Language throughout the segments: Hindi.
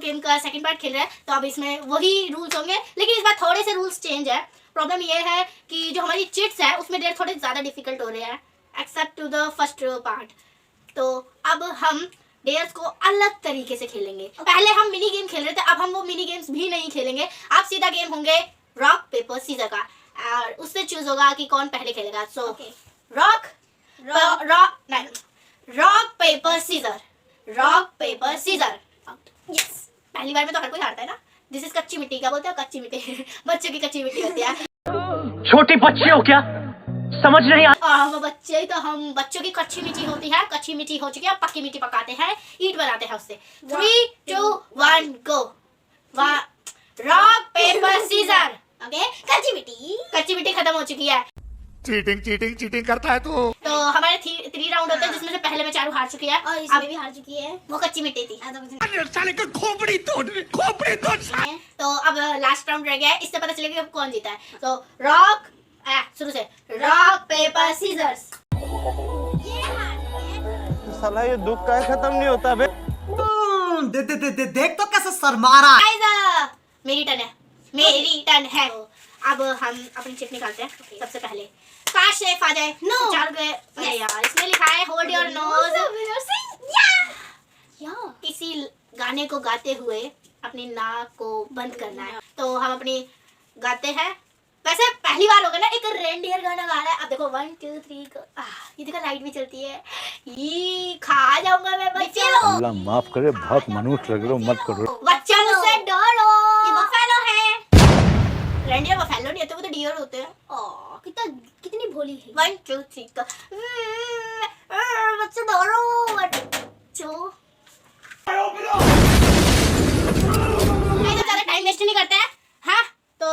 गेम का सेकंड पार्ट खेल रहे हैं, तो अब इसमें वही रूल्स होंगे, लेकिन इस बार थोड़े से रूल्स चेंज है। प्रॉब्लम ये है कि जो हमारी चिट्स है उसमें डेयर थोड़े ज़्यादा डिफिकल्ट हो रहे हैं except to the first part. तो अब हम डेयर्स को अलग तरीके से खेलेंगे। पहले हम मिनी गेम खेल रहे थे, अब हम वो मिनी गेम्स भी नहीं खेलेंगे। अब सीधा गेम होंगे रॉक पेपर सीजर का, और उससे चूज होगा कि कौन पहले खेलेगा। So rock paper scissors, rock paper scissors. Yes, पहली बार में तो हर कोई हारता है ना। दिस इज कच्ची मिट्टी, क्या बोलते हैं कच्ची मिट्टी बच्चों की कच्ची मिट्टी होती है। छोटी बच्चे हो क्या, समझ नहीं आ। हम बच्चे तो हम बच्चों की कच्ची मिट्टी होती है, कच्ची मिट्टी हो चुकी है, पक्की मिट्टी पकाते हैं, ईंट बनाते हैं उससे। 3 2 1 go. Rock paper scissors. Okay, कच्ची मिट्टी खत्म हो चुकी है। चीटिंग करता है तू। तो हमारे 3 राउंड होते हैं, जिसमें से पहले में चारू हार चुकी है और इसमें भी हार चुकी है। वो कच्ची मिट्टी थी। साले का खोपड़ी तोड़। तो अब लास्ट राउंड रह गया है, इससे पता चलेगा कि अब कौन जीता है। तो रॉक शुरू से रॉक पेपर सीजर्स। साला ये दुख का खत्म नहीं होता बे। देख तो कैसे शर्मा रहा है। मेरी टर्न है। अब हम अपनी चिट निकालते हैं। सबसे पहले काश सेफ आ जाए। नो चार गए। अरे यार, इसमें लिखा है होल्ड योर नोज। किसी गाने को गाते हुए अपनी नाक को बंद करना है। तो हम अपनी गाते हैं। वैसे पहली बार होगा ना, एक रेनडियर गाना गा रहा है। अब देखो 1 2 3 ये देखो लाइट भी चलती है। ये खा जाऊंगा मैं बच्चे। अल्लाह माफ करे, बहुत मनुष्य लग रहे हो, मत करो। बच्चा मुझसे डरो। ये बफेलो है। रेनडियर बफेलो नहीं होते, वो तो डियर होते हैं। कितनी भोली है। 1 2 3 का बच्चा डरो बच्चों। नहीं तो ज़्यादा टाइम वेस्ट नहीं करते हैं। हाँ तो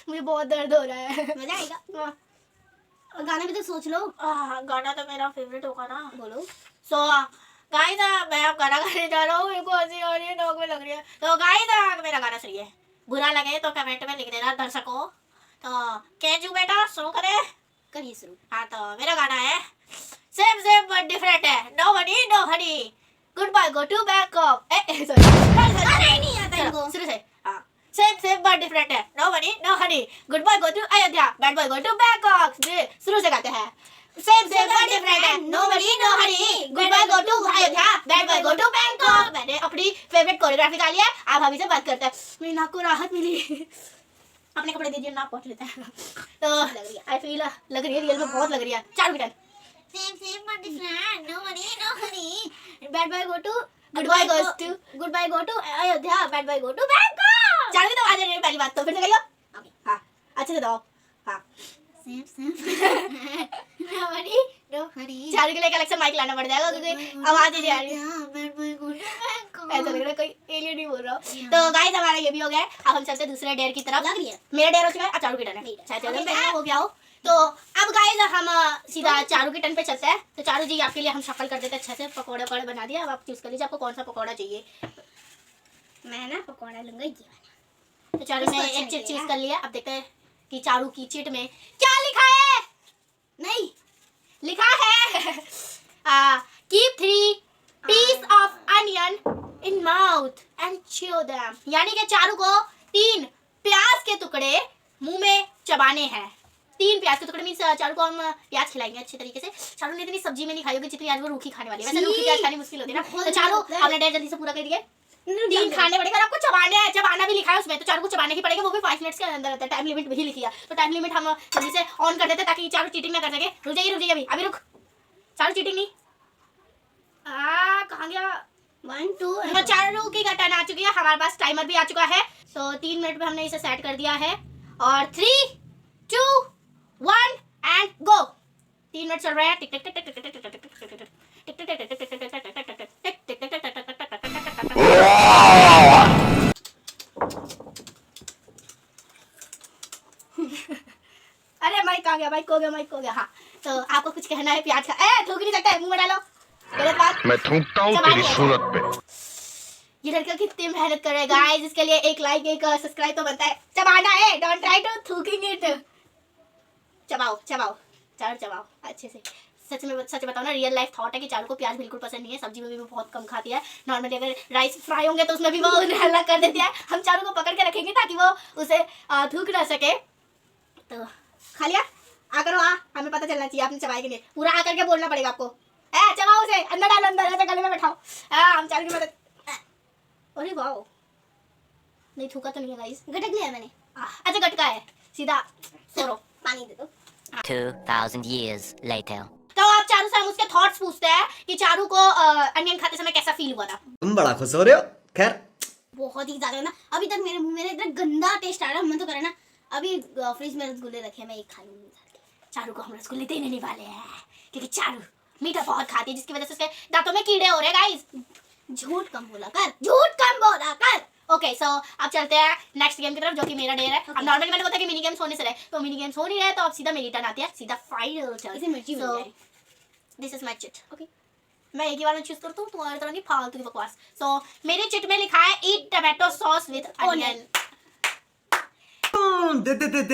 मुझे बहुत दर्द हो रहा है। मजा आएगा। गाना भी तो सोच लो। गाना तो मेरा फेवरेट होगा ना। बोलो। सो गाइस, मैं अब गाना गाने जा रहा हूँ। मेरे को हंसी आ रही है, नाक में लग रही है। तो गाइस, मेरा गाना सही है, बुरा लगे तो कमेंट में लिख देना दर्शकों। तो केजू बेटा शुरू करिए शुरू। हाँ, तो मेरा गाना है सेम बट डिफरेंट है। No honey goodbye go to Bangkok. नहीं आता इनको। शुरू से सेम बट डिफरेंट है। No honey goodbye go to Ayodhya, bad boy go to Bangkok. शुरू से गाते हैं। सेम बट डिफरेंट है। No honey goodbye go to Ayodhya, bad boy go to Bangkok. मैंने अपनी फेवरेट कोरियोग्राफी गा लिया। आप अभी से बात करते हैं। मेरी नाक को राहत मिली। अपने कपड़े दीजिए, नाक पोंछ लेते हैं। तो आई फील लग रही है, रियल में बहुत लग रही है। चार wicket. Same but different. No honey bad boy go to goodbye go to Ayodhya, bad boy go to Bangkok. चार विकेट आ जाए। पहली बात तो फिर से कहियो। हाँ, अच्छे से दो। हाँ, सेम नो हनी चार के लिए अलग से माइक लाना पड़ जाएगा, क्योंकि आवाज ही नहीं आ रही। Bad boy go to Bangkok. ऐसा लग रहा है कोई एलियन ही बोल रहा हो। तो गाइस, हमारा ये भी हो गया है। अब हम चलते हैं दूसरे डेयर की तरफ। लग रही है। मेरा डेयर हो चुका है, अब चारू की टर्न है। शायद पहले हो गया हो। तो अब गाइस, हम सीधा चारू की टर्न पे चलते हैं। तो चारू जी, आपके लिए हम शफल कर देते हैं अच्छे से। पकौड़े बना दिया। अब आप चूज कर लीजिए आपको कौन सा पकौड़ा चाहिए। मैं ना पकौड़ा लूंगा ये वाला। तो चारू ने एक चिट चूज कर लिया। अब देखते हैं कि चारू की चिट में क्या लिखा है। नहीं लिखा है keep 3 piece of onion in mouth and chew them. यानी कि चारू को 3 प्याज के टुकड़े मुंह में चबाने हैं। 3 प्याज के टुकड़े मीन्स चारू को हम प्याज खिलाएंगे अच्छे तरीके से। चारू ने इतनी सब्जी में नहीं खाई होगी जितनी आज वो रूखी खाने वाली है। वैसे रूखी प्याज खानी मुश्किल होती है ना। तो चारू, आपने डेयर जल्दी से पूरा कर दिया। 3 खाने पड़ेगा और आपको चबाने हैं। चबाना भी लिखा है उसमें, तो चारू को चबाने ही पड़ेगा। वो भी 5 मिनट्स के अंदर रहता है। टाइम लिमिट भी लिखी है। तो टाइम लिमिट हम जल्दी से ऑन कर देते हैं ताकि चारू चीटिंग ना कर सके। रुक जाइए अभी रुक। चारू चीटिंग नहीं। कहाँ गया। 1 2 तो चारू की टर्न आ चुकी है। हमारे पास टाइमर भी आ चुका है। सो 3 मिनट में हमने इसे सेट कर दिया है। और 3 2 1 एंड गो। 3 मिनट चल रहे हैं। टिक टिक टिक टिक टिक टिक टिक टिक टिक टिक टिक अरे माइक आ गया, माइक हो गया। हाँ, तो आपको कुछ कहना है प्याज का? थूक नहीं सकता है, मुंह में डालो। गलत बात। मैं थूकता हूँ तेरी सूरत पे। ये लड़का कितनी मेहनत कर रहा है गाइस। इसके लिए एक लाइक एक सब्सक्राइब तो बनता है। चबाना है, डोंट ट्राई टू थूकिंग इट। चबाओ चारू चबाओ अच्छे से। सच बताओ ना, रियल लाइफ थॉट है कि चारू को प्याज बिल्कुल पसंद नहीं है, सब्जी में भी वो बहुत कम खाती है। नॉर्मली अगर राइस फ्राई होंगे तो उसमें भी वो अलग कर देती है। हम चारू को पकड़ के रखेंगे ताकि वो उसे थूक ना सके। तो खा लिया, आकर हमें पता चलना चाहिए आपने चबाई कि नहीं। पूरा आकर के बोलना पड़ेगा आपको, चबाओ उसे, अंदर डालो, अंदर ऐसे गले में बैठाओ। हम चारू की मदद। अरे वाह, नहीं थूका तो नहीं है गाइस, गटक लिया मैंने। अच्छा गटका है, सीधा सोरो। पानी दे दो। 2000 years later. तो आप चारू से हम उसके थॉट्स पूछते हैं कि चारू को अनियन खाते समय कैसा फील हुआ था। तुम बड़ा खुश हो रहे हो। खैर बहुत ही ज्यादा ना, अभी तक मेरे मुंह में इतना गंदा टेस्ट आ रहा है, मन तो करे ना अभी फ्रिज में रसगुल्ले रखे हैं, मैं एक खा लूंगी। चारू को हम रसगुल्ले देने नहीं वाले हैं क्योंकि चारू मीठा बहुत खाती है, जिसकी वजह से उसके दांतों में कीड़े हो रहे हैं गाइस। झूठ कम बोला कर, झूठ कम बोला कर। ओके सो अब चलते हैं नेक्स्ट गेम की तरफ, जो कि मेरा डेयर है। अब नॉर्मली मैंने बोला कि मिनी गेम्स होने से रहे, तो मिनी गेम्स हो नहीं रहे, तो अब सीधा मेरी टर्न आती है, सीधा फाइनल टर्न। इसे मिर्ची मिल जाए। This is my chit. Okay, मैं एक ही बार में चूज करता हूँ, तुम्हारी तरह नहीं फालतू की बकवास। सो मेरे चिट में लिखा है ईट टोमेटो सॉस विद अनियन।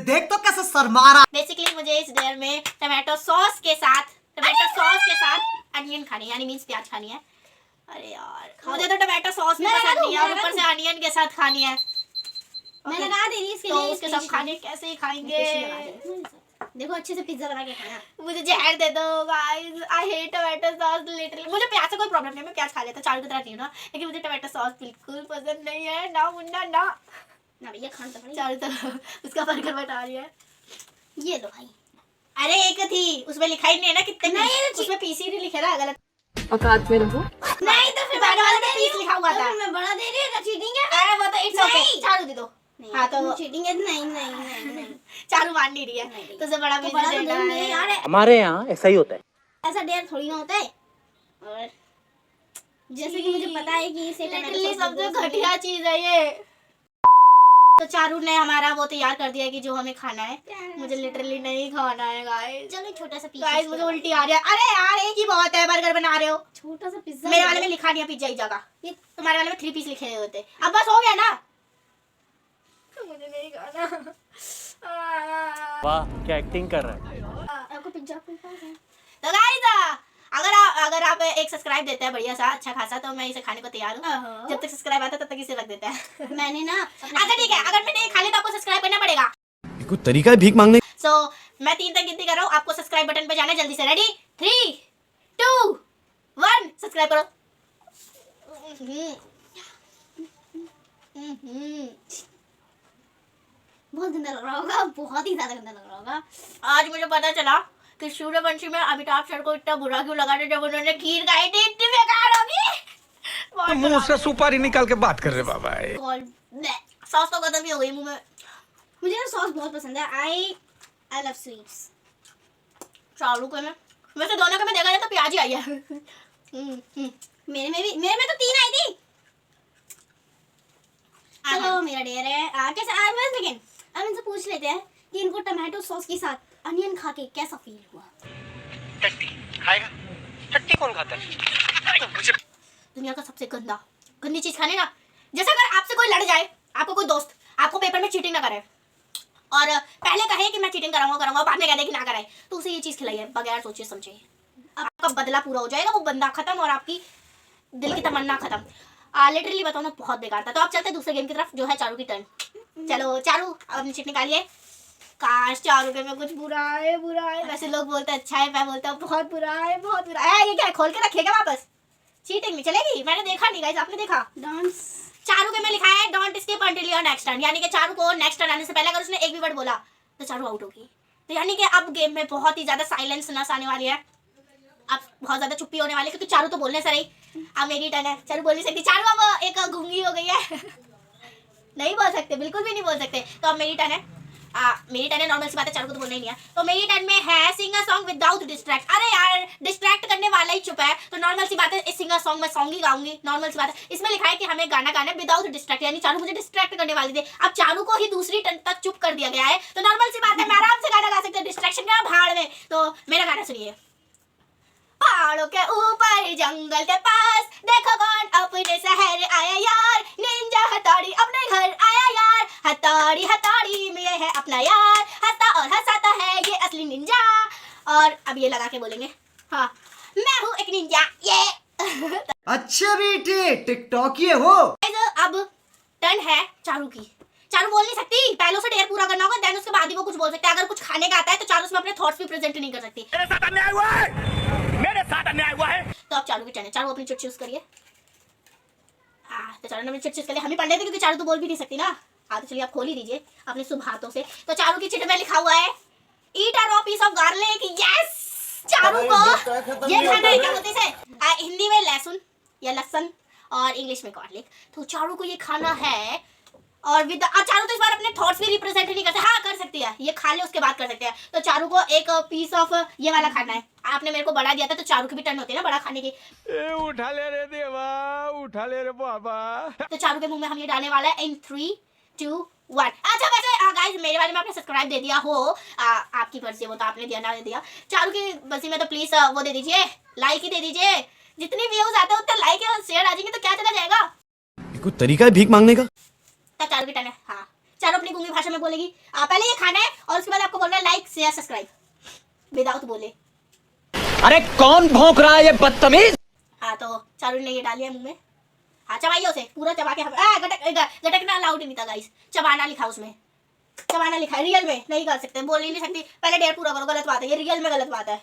देख तो कैसे शर्मा रहा। बेसिकली मुझे इस डेयर में टोमेटो सॉस के साथ अनियन खानी है, यानी मींस प्याज खानी है। अरे यार, मुझे तो टोमेटो सॉस भी पसंद नहीं है और ऊपर से अनियन के साथ खानी है। मैं लगा दे रही इसके तो लिए, उसके साथ खाने कैसे ही खाएंगे? देखो अच्छे से पिज्जा बना के खाना। मुझे जहर दे दो guys, I hate tomato sauce literally. मुझे प्याज से कोई प्रॉब्लम नहीं है, मैं प्याज खा लेता, चारू की तरह नहीं हूं ना, लेकिन मुझे टोमेटो सॉस बिल्कुल पसंद नहीं है। ना मुन्ना ना ना भैया खाना तो पड़ेगा। चारू तो उसका बर्गर बता रही है। ये लो भाई। अरे एक थी, उसमें लिखा ही नहीं है ना कितने, नहीं, उसमें पीसी नहीं लिखे ना, गलत। औकात में रहो। नहीं तो फिर मैंने वाले में पीस लिखा हुआ था। मैं बड़ा दे रही हूँ, चीटिंग है। अरे वो तो इट्स ओके, चारू दे दो। हाँ तो चीटिंग है। नहीं चारू मान नहीं रही है, तो उसे बड़ा तो पीस बड़ा देना तो नहीं है। यार, हमारे यहाँ ऐसा ही होता है। ऐसा डेयर थोड़ी ना होता है। और जैसे कि मुझे पता है कि इसे लिटरली सबसे घटिया चीज है ये। तो चारू ने हमारा वो तैयार कर दिया है कि जो हमें खाना है, मुझे लिटरली नहीं खाना है गाइस। चलो छोटा सा पिज्जा। गाइस मुझे उल्टी आ रही है। अरे यार एक ही बहुत है, बर्गर बना रहे हो। छोटा सा पिज्जा। मेरे वाले में लिखा नहीं है पिज्जा ही जगह, ये तुम्हारे वाले में 3 पीस लिखे हुए होते। अब बस हो गया ना, मुझे नहीं खाना। वाह क्या एक्टिंग कर रहा है। आपको पिज्जा आपके पास है। तो गाइस अगर आप एक सब्सक्राइब देते हैं बढ़िया सा अच्छा खासा, तो मैं इसे खाने को तैयार हूँ। जब तक सब्सक्राइब आता है तब तक इसे रख देते हैं। मैंने ना अच्छा ठीक है, अगर मैंने खा लिया तो आपको सब्सक्राइब करना पड़ेगा। कोई तरीका है भीख मांगने। सो मैं 3 तक गिनती कर रहा हूँ, आपको सब्सक्राइब बटन पे जाना है, जल्दी से। रेडी 3 2 1 सब्सक्राइब करो। बहुत गंदा लग रहा होगा, बहुत ही ज्यादा गंदा लग रहा होगा। आज मुझे पता चला कि सूर्यवंशी में अमिताभ सर को इतना बुरा क्यों लगा था जब उन्होंने खीर खाई थी। इतनी बेकार होगी। मुंह से सुपारी निकाल के बात कर रहे बाबा। सॉस तो खत्म ही हो गई मुंह में। मुझे ना सॉस बहुत पसंद है। I love sweets. चारू को मैं वैसे दोनों के में देखा जाए तो प्याज ही आई है। मेरे में तो 3 आई थी। चलो मेरा डेयर है। कैसा लेकिन अब इनसे पूछ लेते हैं कि इनको टमाटो सॉस के साथ अनियन खा के कैसा फील हुआ। खाएगा? चट्टी कौन खाता है? दुनिया का सबसे गंदी चीज खाने ना, जैसे अगर आपसे कोई लड़ जाए, आपको कोई दोस्त आपको पेपर में चीटिंग ना करे और पहले कहे कि मैं चीटिंग करूंगा, बाद में कह दे कि ना कराए, तो उसे ये चीज खिलाइए बगैर सोचे समझे। आपका बदला पूरा हो जाएगा, वो बंदा खत्म और आपकी दिल की तमन्ना खत्म। लिटरली बताओ ना, बहुत बेकार था। तो अब चलते हैं दूसरे गेम की तरफ, जो है चारू की टर्न। चलो चारू अपनी चिट निकालिए। काश चारू के में कुछ बुरा है। वैसे लोग बोलते हैं अच्छा है, मैं बोलता हूँ बहुत बुरा है। ये क्या है, खोल के रखिएगा वापस? चीटिंग नहीं चलेगी। मैंने देखा नहीं गाइस, आपने देखा? डांस चारू के में लिखा है don't skip until your next turn, यानी कि चारू को नेक्स्ट टर्न आने से पहले अगर उसने एक भी वर्ड बोला तो चारू आउट होगी। तो यानी कि अब गेम में बहुत ही ज्यादा साइलेंसनेस आने वाली है, अब बहुत ज्यादा चुप्पी होने वाली है, क्योंकि चारू तो बोलने से रही। अब मेरी टर्न है, चारू बोल नहीं सकती। चारू अब एक गूंगी हो गई है। नहीं बोल सकते, बिल्कुल भी नहीं बोल सकते। तो अब मेरी टर्न है। नॉर्मल सी बात है, चारू को तो बोलना ही नहीं है। तो मेरी टर्न में है सिंग अ सॉन्ग विदाउट डिस्ट्रैक्ट। अरे यार डिस्ट्रैक्ट करने वाला ही चुप है, तो नॉर्मल सी बात है इस सिंग अ सॉन्ग में सॉन्ग ही गाऊंगी। नॉर्मल सी बात है, इसमें लिखा है कि हमें गाना गाना विदाउट डिस्ट्रैक्ट, यानी चारू मुझे डिस्ट्रैक्ट करने वाली थी। अब चारू को ही दूसरी टर्न तक चुप कर दिया गया है, तो नॉर्मल सी बात है मैं आराम से गाना गा सकती हूँ। डिस्ट्रैक्शन क्या भाड़ में। तो मेरा गाना सुनिए। पहाड़ों के ऊपर जंगल के पास देखो कौन अपने शहर आया यार, निंजा हथौड़ी अपने घर आया यार, हथौड़ी में है अपना यार, हंसता और हंसाता है ये असली निंजा। और अब ये लगा के बोलेंगे अच्छा बेटे टिकटॉक ये हो। Guys, अब टर्न है चारू की। चारू बोल नहीं सकती, पहले से डेयर पूरा करना होगा, देन उसके बाद ही वो कुछ बोल सकते हैं। अगर कुछ खाने का आता है तो चारू उसमें अपने थॉट्स भी प्रेजेंट नहीं कर सकती। मेरे साथ अन्याय हुआ है, मेरे साथ अन्याय हुआ है। तो अब चारू की टर्न है। चारू अपनी चिट चूज करिए। तो चारू ने अपनी चिट चूज कर लिया। हम ही पढ़ लेते क्योंकि चारू तो बोल भी नहीं सकती ना। तो चलिए आप खोल ही दीजिए अपने शुभ हाथों से। तो चारू की चिट में लिखा हुआ है eat a raw piece of garlic. Yes, Charu को ये खाना है। क्या बोलते हैं इसे? हिंदी में लहसुन या लहसुन और इंग्लिश में गार्लिक। तो चारू को ये खाना है और विद चारू तो इस बार अपने थॉट्स भी रिप्रेजेंट नहीं करते। हाँ कर सकती है, ये खा ले उसके बाद कर सकते हैं। तो चारू को एक पीस ऑफ ये वाला खाना है। आपने मेरे को बड़ा दिया था तो चारू की भी टर्न होती है ना बड़ा खाने की। उठा ले रे देवा, उठा ले रे बाबा। तो चारू के मुंह में हम ये डालने वाला है इन 3, 2, 1। अच्छा वैसे गाइस मेरे वाले में आपने सब्सक्राइब दे दिया हो, आपकी मर्जी वो तो आपने दिया ना दिया। चारू की मर्जी में तो प्लीज वो दे दीजिए, लाइक ही दे दीजिए। जितने व्यूज आते हैं उतने लाइक और शेयर आ जाएंगे तो क्या चला जाएगा। कोई तरीका है भीख मांगने का? तब चारू की टर्न है। हाँ चारू अपनी गूंगी भाषा में बोलेगी। पहले ये खाना है और उसके बाद आपको बोलना है लाइक शेयर सब्सक्राइब विदाउट बोले। अरे कौन भौंक रहा है ये बदतमीज? हाँ तो चारू ने ये डाल लिया मुंह में। हाँ चबाइए उसे पूरा चबा के। गटकना अलाउड नहीं था गाइस, चबाना लिखा उसमें, चबाना लिखा है। रियल में नहीं कर सकते, बोल ही नहीं सकती। पहले डेयर पूरा करो, गलत बात है ये, रियल में गलत बात है।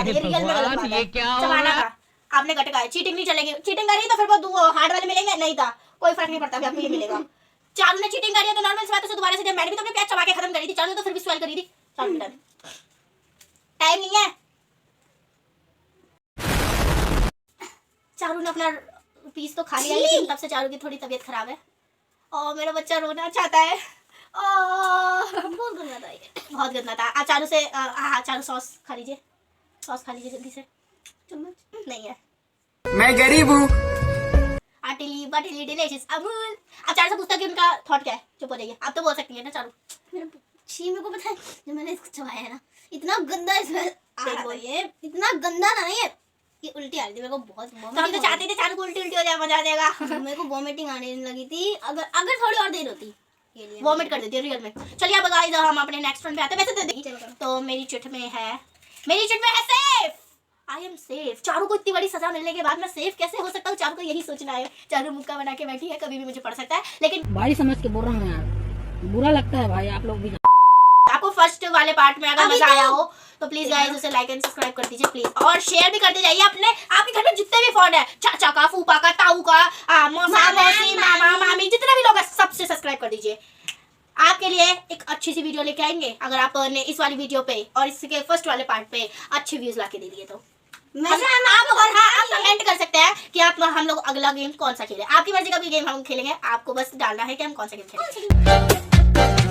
ये रियल में गलत बात है। चबाना का आपने गटका है, चीटिंग नहीं चलेगी। चीटिंग करी तो फिर वो हार्ड वाले मिलेंगे, नहीं था कोई फर्क नहीं पड़ता, आपको ये मिलेगा। चारू ने चीटिंग करी है तो नॉर्मल सी बात है, दोबारा से जब मैंने भी तो अपने प्याज चबा के खत्म करी थी। चारू ने तो फिर भी स्वेल करी थी। चारू टाइम नहीं है। चारू ने अपना पीस तो खा लिया लेकिन तब से चारू की थोड़ी तबीयत खराब है और मेरा बच्चा रोना चाहता है। बहुत गंदा था ये, बहुत गंदा था। चारू से चारू सॉस खा लीजिए, सॉस खा लीजिए जल्दी से। चम्मच नहीं है, मैं गरीब हूँ। अटिली बटिली डिलीशियस अमूल। अब चारू से पूछता कि उनका थॉट क्या है। चुप हो जाइए, आप तो बोल सकती है ना चारू। मेरे को पता है जब मैंने इसको चबाया है ना इतना गंदा स्मेल आ रहा था, ये इतना गंदा था ना ये उल्टी आ रही थी मेरे को बहुत। तो हम तो चाहते थे चारू को उल्टी उल्टी हो जाए, मजा आ जाएगा। मेरे को वॉमिटिंग आने लगी थी। अगर थोड़ी और देर होती ये लिए वॉमिट कर देती है रियल में। चलिए अब गाइस हम अपने नेक्स्ट वन पे आते हैं। वैसे तो देखिए तो मेरी चिट में है safe. I am safe. Charu को इतनी बड़ी सजा मिलने के बाद मैं सेफ कैसे हो सकता हूँ? चारू को यही सोचना है। चारू मुक्का बना के बैठी है, कभी भी मुझे पड़ सकता है। लेकिन भाई समझ के बोल रहा हूँ यार, बुरा लगता है भाई। आप लोग भी आपको फर्स्ट वाले पार्ट में अगर मजा आया हो तो प्लीज गाइस उसे लाइक एंड सब्सक्राइब कर दीजिए प्लीज, और शेयर भी करते जाइए अपने आपके घर में जितने भी फ्रेंड है, चाचा का, फूफा का, ताऊ का, मौसा मौसी, मामा मामी, जितने भी लोग हैं सबसे सब्सक्राइब कर दीजिए। आपके लिए एक अच्छी सी वीडियो लेके आएंगे अगर आपने इस वाली वीडियो पे और इसके फर्स्ट वाले पार्ट पे अच्छे व्यूज लाके दे दिए तो। आप कमेंट कर सकते हैं कि आप हम लोग अगला गेम कौन सा खेलें। आपकी मर्जी का भी गेम हम खेलेंगे, आपको बस डालना है कि हम कौन सा गेम खेलें।